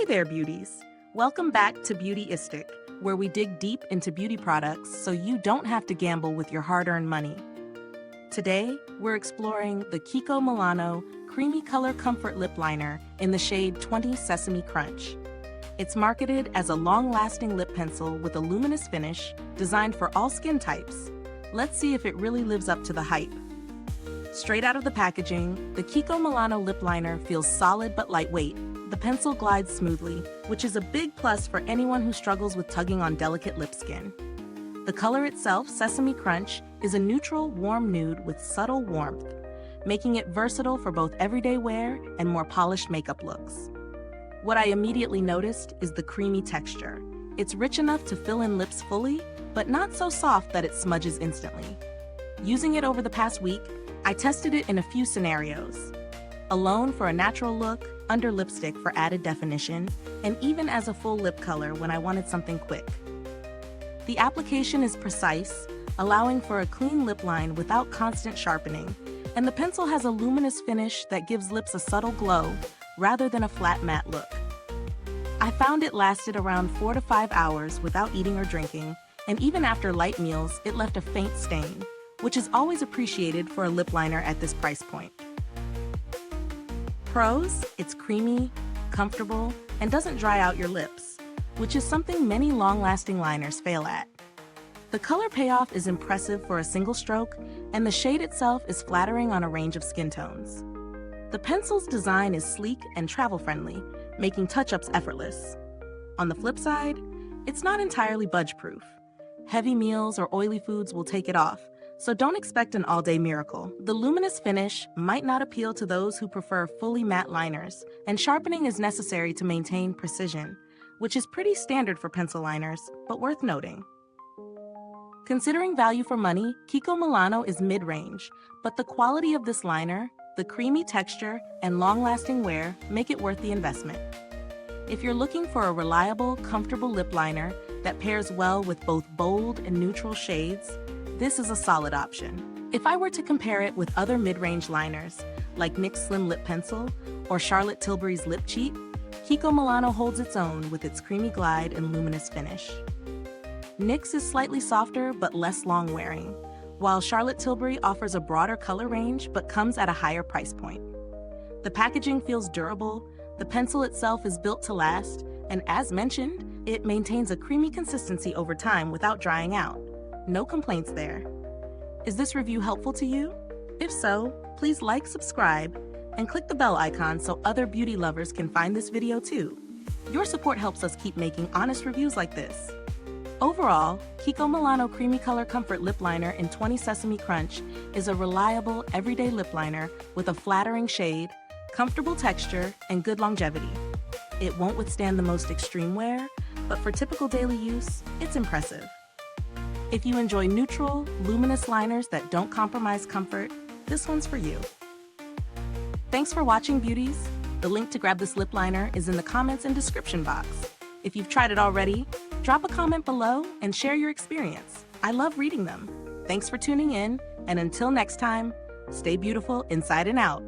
there, beauties! Welcome back to Beautyistic, where we dig deep into beauty products so you don't have to gamble with your hard-earned money. Today, we're exploring the Kiko Milano Creamy Color Comfort Lip Liner in the shade 20 Sesame Crunch. It's marketed as a long-lasting lip pencil with a luminous finish designed for all skin types. Let's see if it really lives up to the hype. Straight out of the packaging, the Kiko Milano lip liner feels solid but lightweight. The pencil glides smoothly, which is a big plus for anyone who struggles with tugging on delicate lip skin. The color itself, Sesame Crunch, is a neutral, warm nude with subtle warmth, making it versatile for both everyday wear and more polished makeup looks. What I immediately noticed is the creamy texture. It's rich enough to fill in lips fully, but not so soft that it smudges instantly. Using it over the past week, I tested it in a few scenarios. Alone for a natural look, under lipstick for added definition, and even as a full lip color when I wanted something quick. The application is precise, allowing for a clean lip line without constant sharpening, and the pencil has a luminous finish that gives lips a subtle glow rather than a flat matte look. I found it lasted around 4 to 5 hours without eating or drinking, and even after light meals, it left a faint stain, which is always appreciated for a lip liner at this price point. Pros: it's creamy, comfortable, and doesn't dry out your lips, which is something many long-lasting liners fail at. The color payoff is impressive for a single stroke, and the shade itself is flattering on a range of skin tones. The pencil's design is sleek and travel-friendly, making touch-ups effortless. On the flip side, it's not entirely budge-proof. Heavy meals or oily foods will take it off, so don't expect an all-day miracle. The luminous finish might not appeal to those who prefer fully matte liners, and sharpening is necessary to maintain precision, which is pretty standard for pencil liners, but worth noting. Considering value for money, Kiko Milano is mid-range, but the quality of this liner, the creamy texture, and long-lasting wear make it worth the investment. If you're looking for a reliable, comfortable lip liner that pairs well with both bold and neutral shades, this is a solid option. If I were to compare it with other mid-range liners, like NYX Slim Lip Pencil or Charlotte Tilbury's Lip Cheat, Kiko Milano holds its own with its creamy glide and luminous finish. NYX is slightly softer but less long-wearing, while Charlotte Tilbury offers a broader color range but comes at a higher price point. The packaging feels durable, the pencil itself is built to last, and as mentioned, it maintains a creamy consistency over time without drying out. No complaints there. Is this review helpful to you? If so, please like, subscribe, and click the bell icon so other beauty lovers can find this video too. Your support helps us keep making honest reviews like this. Overall, Kiko Milano Creamy Color Comfort Lip Liner in 20 Sesame Crunch is a reliable, everyday lip liner with a flattering shade, comfortable texture, and good longevity. It won't withstand the most extreme wear, but for typical daily use, it's impressive. If you enjoy neutral, luminous liners that don't compromise comfort, this one's for you. Thanks for watching, beauties. The link to grab this lip liner is in the comments and description box. If you've tried it already, drop a comment below and share your experience. I love reading them. Thanks for tuning in, and until next time, stay beautiful inside and out.